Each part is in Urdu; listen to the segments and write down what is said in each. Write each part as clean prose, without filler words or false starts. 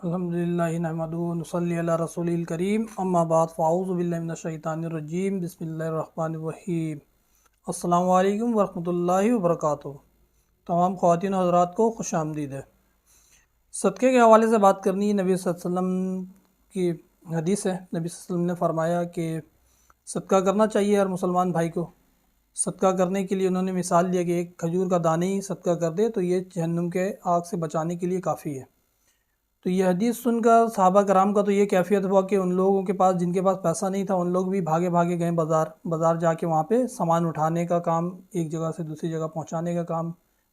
الحمدللہ نحمدہ ونصلی علی رسول کریم اما بعد فاعوذ باللہ من الشیطان الرجیم بسم اللہ الرحمن الرحیم۔ السلام علیکم ورحمۃ اللہ وبرکاتہ۔ تمام خواتین و حضرات کو خوش آمدید ہے۔ صدقے کے حوالے سے بات کرنی ہے۔ نبی صلی اللہ علیہ وسلم کی حدیث ہے، نبی صلی اللہ علیہ وسلم نے فرمایا کہ صدقہ کرنا چاہیے ہر مسلمان بھائی کو۔ صدقہ کرنے کے لیے انہوں نے مثال دیا کہ ایک کھجور کا دانے ہی صدقہ کر دے تو یہ جہنم کے آگ سے بچانے کے لیے کافی ہے۔ تو یہ حدیث سن کر صحابہ کرام کا تو یہ کیفیت ہوا کہ ان لوگوں کے پاس جن کے پاس پیسہ نہیں تھا، ان لوگ بھی بھاگے بھاگے گئے بازار جا کے وہاں پہ سامان اٹھانے کا کام، ایک جگہ سے دوسری جگہ پہنچانے کا کام،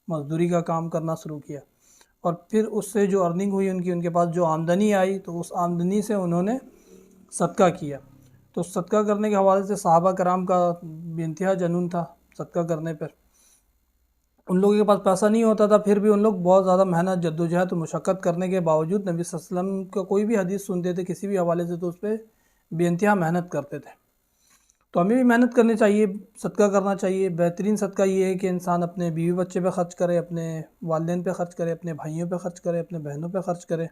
مزدوری کا کام کرنا شروع کیا۔ اور پھر اس سے جو ارننگ ہوئی ان کے پاس جو آمدنی آئی تو اس آمدنی سے انہوں نے صدقہ کیا۔ تو صدقہ کرنے کے حوالے سے صحابہ کرام کا بے انتہا جنون تھا صدقہ کرنے پر۔ ان لوگوں کے پاس پیسہ نہیں ہوتا تھا، پھر بھی ان لوگ بہت زیادہ محنت، جدوجہد و مشقت کرنے کے باوجود نبی صلی اللہ علیہ وسلم کا کوئی بھی حدیث سنتے تھے کسی بھی حوالے سے تو اس پہ بے انتہا محنت کرتے تھے۔ تو ہمیں بھی محنت کرنی چاہیے، صدقہ کرنا چاہیے۔ بہترین صدقہ یہ ہے کہ انسان اپنے بیوی بچے پہ خرچ کرے، اپنے والدین پہ خرچ کرے، اپنے بھائیوں پہ خرچ کرے، اپنے بہنوں پہ خرچ کرے،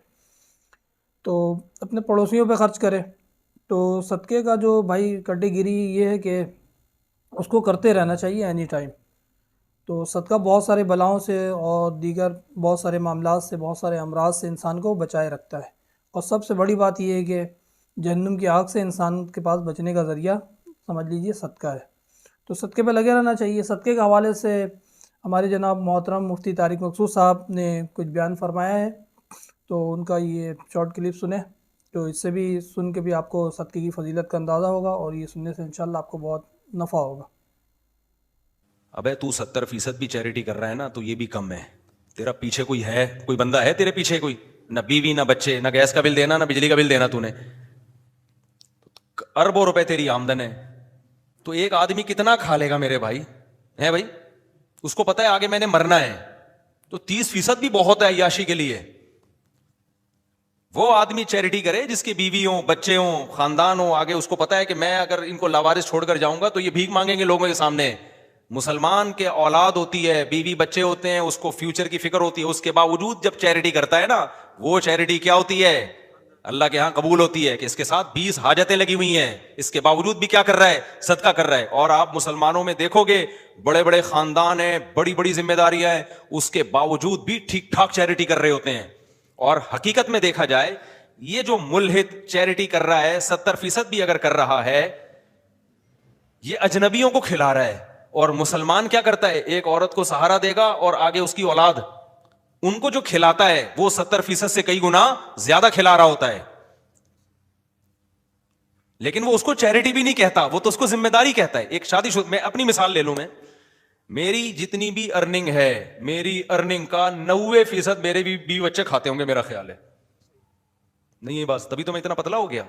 تو اپنے پڑوسیوں پہ خرچ کرے۔ تو صدقے کا جو بھائی کیٹیگری یہ ہے کہ اس کو کرتے رہنا چاہیے اینی ٹائم۔ تو صدقہ بہت سارے بلاؤں سے اور دیگر بہت سارے معاملات سے، بہت سارے امراض سے انسان کو بچائے رکھتا ہے۔ اور سب سے بڑی بات یہ ہے کہ جہنم کی آگ سے انسان کے پاس بچنے کا ذریعہ سمجھ لیجئے صدقہ ہے۔ تو صدقے پہ لگے رہنا چاہیے۔ صدقے کے حوالے سے ہمارے جناب محترم مفتی طارق مقصود صاحب نے کچھ بیان فرمایا ہے، تو ان کا یہ شارٹ کلپ سنیں، تو اس سے بھی سن کے بھی آپ کو صدقے کی فضیلت کا اندازہ ہوگا، اور یہ سننے سے انشاءاللہ آپ کو بہت نفع ہوگا۔ ابے تو 70% بھی چیریٹی کر رہا ہے نا تو یہ بھی کم ہے۔ تیرا پیچھے کوئی ہے، کوئی بندہ ہے تیرے پیچھے، کوئی نہ بیوی نہ بچے، نہ گیس کا بل دینا، نہ بجلی کا بل دینا، تو نے اربوں روپے تیری آمدن ہے، تو ایک آدمی کتنا کھا لے گا میرے بھائی؟ ہے بھائی، اس کو پتا ہے آگے میں نے مرنا ہے، تو 30% بھی بہت ہے عیاشی کے لیے۔ وہ آدمی چیریٹی کرے جس کی بیوی ہوں، بچے ہوں، خاندان ہو، آگے اس کو پتا ہے کہ میں اگر ان کو لاوارث چھوڑ کر جاؤں گا تو یہ بھیک مانگیں گے لوگوں کے سامنے۔ مسلمان کے اولاد ہوتی ہے، بیوی بچے ہوتے ہیں، اس کو فیوچر کی فکر ہوتی ہے، اس کے باوجود جب چیریٹی کرتا ہے نا، وہ چیریٹی کیا ہوتی ہے؟ اللہ کے ہاں قبول ہوتی ہے کہ اس کے ساتھ 20 حاجتیں لگی ہوئی ہیں، اس کے باوجود بھی کیا کر رہا ہے؟ صدقہ کر رہا ہے۔ اور آپ مسلمانوں میں دیکھو گے بڑے بڑے خاندان ہیں، بڑی بڑی ذمہ داریاں ہیں، اس کے باوجود بھی ٹھیک ٹھاک چیریٹی کر رہے ہوتے ہیں۔ اور حقیقت میں دیکھا جائے یہ جو ملحد چیریٹی کر رہا ہے 70% بھی اگر کر رہا ہے، یہ اجنبیوں کو کھلا رہا ہے۔ اور مسلمان کیا کرتا ہے؟ ایک عورت کو سہارا دے گا اور آگے اس کی اولاد، ان کو جو کھلاتا ہے وہ 70% سے کئی گنا زیادہ کھلا رہا ہوتا ہے، لیکن وہ اس کو چیریٹی بھی نہیں کہتا، وہ تو اس کو ذمہ داری کہتا ہے۔ ایک شادی شدہ، میں اپنی مثال لے لوں، میری جتنی بھی ارننگ ہے، میری ارننگ کا 90% میرے بھی بیوی بچے کھاتے ہوں گے، میرا خیال ہے۔ نہیں بس تبھی تو میں اتنا پتلا ہو گیا،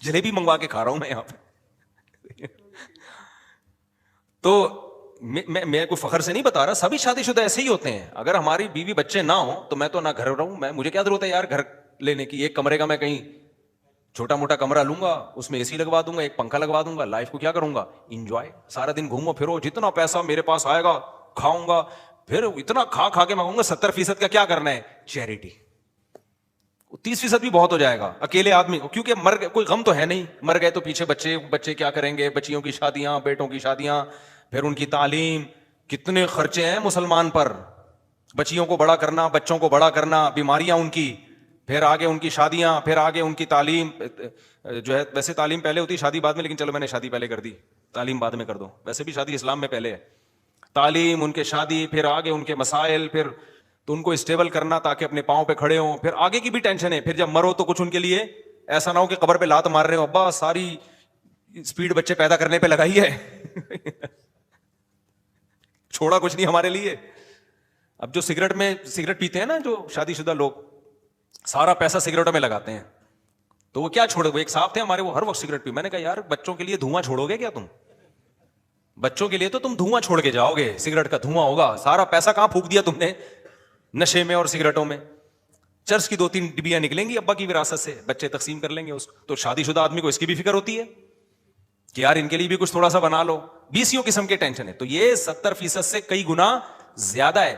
جلیبی منگوا کے کھا رہا ہوں میں یہاں پہ۔ تو میں کوئی فخر سے نہیں بتا رہا، سبھی شادی شدہ ایسے ہی ہوتے ہیں۔ اگر ہماری بیوی بچے نہ ہوں تو میں تو نہ گھر رہوں، مجھے کیا ضرورت ہے یار گھر لینے کی؟ ایک کمرے کا میں کہیں چھوٹا موٹا کمرہ لوں گا، اس میں اے سی لگوا دوں گا، ایک پنکھا لگوا دوں گا، لائف کو کیا کروں گا؟ انجوائے۔ سارا دن گھومو پھرو، جتنا پیسہ میرے پاس آئے گا کھاؤں گا، پھر اتنا کھا کھا کے میں کہوں گا 70% کا کیا کرنا ہے؟ چیریٹی۔ 30% بھی بہت ہو جائے گا اکیلے آدمی، کیونکہ مر گئے کوئی غم تو ہے نہیں، مر گئے تو پیچھے بچے کیا کریں گے؟ بچیوں کی شادیاں، بیٹوں کی شادیاں، پھر ان کی تعلیم، کتنے خرچے ہیں مسلمان پر، بچیوں کو بڑا کرنا، بچوں کو بڑا کرنا، بیماریاں ان کی، پھر آگے ان کی شادیاں، پھر آگے ان کی تعلیم جو ہے، ویسے تعلیم پہلے ہوتی ہے شادی بعد میں، لیکن چلو میں نے شادی پہلے کر دی، تعلیم بعد میں کر دو، ویسے بھی شادی اسلام میں پہلے ہے، تعلیم، ان کے شادی، پھر آگے ان کے مسائل، پھر تو ان کو اسٹیبل کرنا تاکہ اپنے پاؤں پہ کھڑے ہوں، پھر آگے کی بھی ٹینشن ہے، پھر جب مرو تو کچھ ان کے لیے ایسا نہ ہو کہ قبر پہ لات مار رہے ہو، ابا ساری اسپیڈ بچے پیدا کرنے پہ لگائی ہے چھوڑا کچھ نہیں ہمارے لیے۔ اب جو سگریٹ پیتے ہیں نا جو شادی شدہ لوگ، سارا پیسہ سگریٹوں میں لگاتے ہیں، تو وہ کیا چھوڑے؟ وہ ایک صاحب تھے ہمارے، وہ ہر وقت سگریٹ پی، میں نے کہا یار بچوں کے لیے دھواں چھوڑو گے کیا تم؟ بچوں کے لیے تو تم دھواں چھوڑ کے جاؤ گے، سگریٹ کا دھواں ہوگا، سارا پیسہ کہاں پھونک دیا تم نے؟ نشے میں اور سگریٹوں میں۔ چرچ کی 2-3 ڈبیاں نکلیں گی ابا کی وراثت سے، بچے تقسیم کر لیں گے اس کو۔ تو شادی شدہ آدمی کو اس کی بھی فکر ہوتی ہے کہ یار ان کے لیے بھی کچھ تھوڑا سا بنا لو، 20 قسم کے ٹینشن ہے۔ تو یہ 70% سے کئی گنا زیادہ ہے۔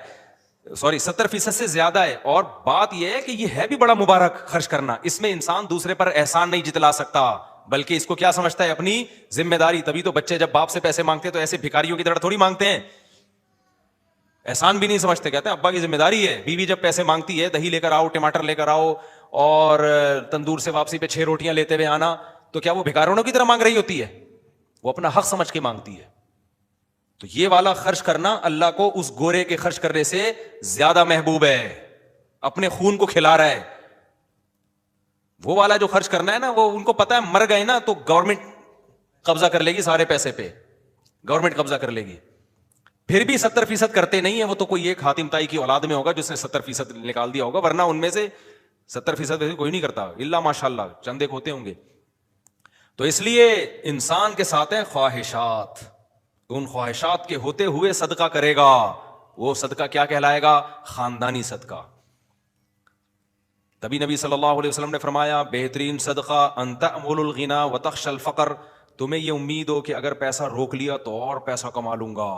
سوری 70% سے زیادہ ہے. اور بات یہ ہے کہ یہ ہے بھی بڑا مبارک خرچ کرنا. اس میں انسان دوسرے پر احسان نہیں جتلا سکتا, بلکہ اس کو کیا سمجھتا ہے, اپنی ذمہ داری. تبھی تو بچے جب باپ سے پیسے مانگتے ہیں تو ایسے بھکاریوں کی طرح تھوڑی مانگتے ہیں, احسان بھی نہیں سمجھتے, کہتے ہیں ابا کی ذمہ داری ہے. بیوی جب پیسے مانگتی ہے, دہی لے کر آؤ, ٹماٹر لے کر آؤ, اور تندور سے واپسی پہ 6 روٹیاں لیتے ہوئے آنا, تو کیا وہ بھکارونوں کی طرح مانگ رہی ہوتی ہے؟ وہ اپنا حق سمجھ کے مانگتی ہے. تو یہ والا خرچ کرنا اللہ کو اس گورے کے خرچ کرنے سے زیادہ محبوب ہے. اپنے خون کو کھلا رہا ہے. وہ والا جو خرچ کرنا ہے نا, وہ ان کو پتا ہے مر گئے نا تو گورنمنٹ قبضہ کر لے گی سارے پیسے پہ, گورنمنٹ قبضہ کر لے گی. پھر بھی 70% کرتے نہیں ہیں. وہ تو کوئی ایک حاتم طائی کی اولاد میں ہوگا جس نے 70% نکال دیا ہوگا, ورنہ ان میں سے 70% کوئی نہیں کرتا, الا ماشاء اللہ چند ایک ہوتے ہوں گے. تو اس لیے انسان کے ساتھ ہیں خواہشات. ان خواہشات کے ہوتے ہوئے صدقہ کرے گا, وہ صدقہ کیا کہلائے گا؟ خاندانی صدقہ. تبھی نبی صلی اللہ علیہ وسلم نے فرمایا بہترین صدقہ ان تأمل الغنا وتخشى الفقر, تمہیں یہ امید ہو کہ اگر پیسہ روک لیا تو اور پیسہ کما لوں گا,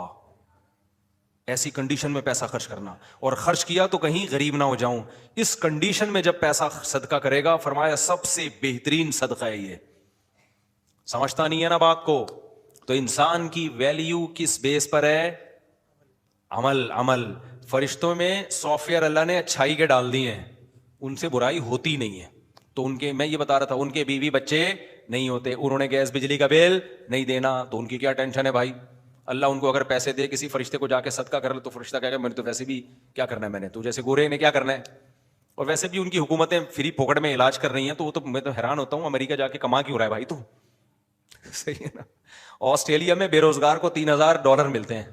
ایسی کنڈیشن میں پیسہ خرچ کرنا, اور خرچ کیا تو کہیں غریب نہ ہو جاؤں. اس کنڈیشن میں جب پیسہ صدقہ کرے گا, فرمایا سب سے بہترین صدقہ ہے یہ. سمجھتا نہیں ہے نا بات کو. تو انسان کی ویلیو کس بیس پر ہے؟ عمل. عمل. فرشتوں میں سافٹ ویئر اللہ نے اچھائی کے ڈال دی ہیں, ان سے برائی ہوتی نہیں ہے. تو ان کے, میں یہ بتا رہا تھا, ان کے بیوی بچے نہیں ہوتے, انہوں نے گیس بجلی کا بل نہیں دینا, تو ان کی کیا ٹینشن ہے بھائی. اللہ ان کو اگر پیسے دے, کسی فرشتے کو جا کے صدقہ کر لے, تو فرشتہ کہے گا میں نے تو ویسے بھی کیا کرنا ہے, میں نے تو جیسے گورے نے کیا کرنا ہے. اور ویسے بھی ان کی حکومتیں فری پھوکٹ میں علاج کر رہی ہیں, تو وہ تو میں تو حیران ہوتا ہوں, امریکہ جا کے کما کیوں رہا ہے بھائی تو. صحیح ہے نا. آسٹریلیا میں بے روزگار کو $3000 ملتے ہیں,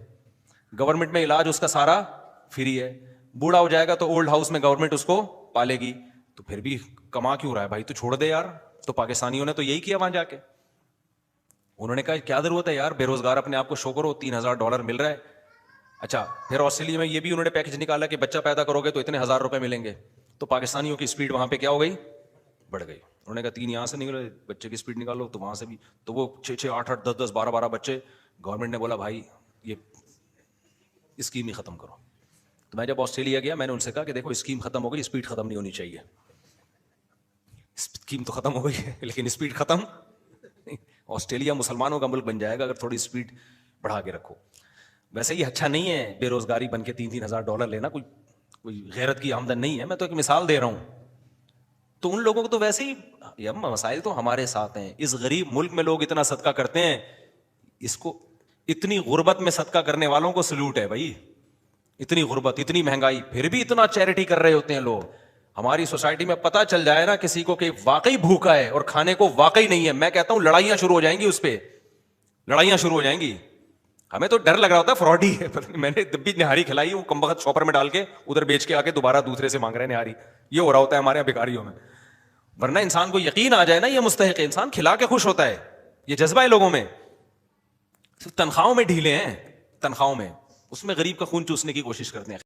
گورنمنٹ میں علاج اس کا سارا فری ہے. بوڑھا ہو جائے گا تو اولڈ ہاؤس میں گورنمنٹ اس کو پالے گی, تو پھر بھی کما کیوں رہا ہے بھائی, تو چھوڑ دے یار. تو پاکستانیوں نے تو یہی کیا وہاں جا کے. انہوں نے کہا کیا ضرورت ہے یار, بے روزگار اپنے آپ کو شو کرو, $3000 مل رہا ہے. اچھا, پھر آسٹریلیا میں یہ بھی انہوں نے پیکج نکالا کہ بچہ پیدا کرو گے تو اتنے $1000 ملیں گے. تو پاکستانیوں کی اسپیڈ وہاں پہ کیا ہو گئی, بڑھ گئی. انہوں نے کہا 3 یہاں سے نکلے, بچے کی اسپیڈ نکالو, تو وہاں سے بھی, تو وہ 6 8 10 12 بچے. گورنمنٹ نے بولا بھائی یہ اسکیم ہی ختم کرو. تو میں جب آسٹریلیا گیا, میں نے ان سے کہا کہ دیکھو اسکیم ختم ہو گئی, اسپیڈ ختم نہیں ہونی چاہیے. اسکیم تو ختم ہو گئی ہے لیکن اسپیڈ ختم. آسٹریلیا مسلمانوں کا ملک بن جائے گا اگر تھوڑی اسپیڈ بڑھا کے رکھو. ویسے یہ اچھا نہیں ہے بے روزگاری بن کے $3,000 لینا, کوئی غیرت کی آمدن نہیں ہے. میں تو ایک مثال دے رہا ہوں. تو ان لوگوں کو تو ویسے ہی یہ مسائل تو ہمارے ساتھ ہیں. اس غریب ملک میں لوگ اتنا صدقہ کرتے ہیں, اس کو اتنی غربت میں صدقہ کرنے والوں کو سلوٹ ہے بھائی. اتنی غربت, اتنی مہنگائی, پھر بھی اتنا چیریٹی کر رہے ہوتے ہیں لوگ. ہماری سوسائٹی میں پتہ چل جائے نا کسی کو کہ واقعی بھوکا ہے اور کھانے کو واقعی نہیں ہے, میں کہتا ہوں لڑائیاں شروع ہو جائیں گی اس پہ, لڑائیاں شروع ہو جائیں گی. ہمیں تو ڈر لگ رہا ہوتا ہے فراڈی ہے. میں نے جب بھی نہاری کھلائی, وہ کم وقت شاپر میں ڈال کے ادھر بیچ کے آ کے دوبارہ دوسرے سے مانگ رہے ہیں نہاری. یہ ہو رہا ہوتا ہے ہمارے یہاں بھکاریوں میں. ورنہ انسان کو یقین آ جائے نا یہ مستحق ہے, انسان کھلا کے خوش ہوتا ہے. یہ جذبہ ہے لوگوں میں. تنخواہوں میں ڈھیلے ہیں, تنخواہوں میں, اس میں غریب کا خون چوسنے کی کوشش کرتے ہیں.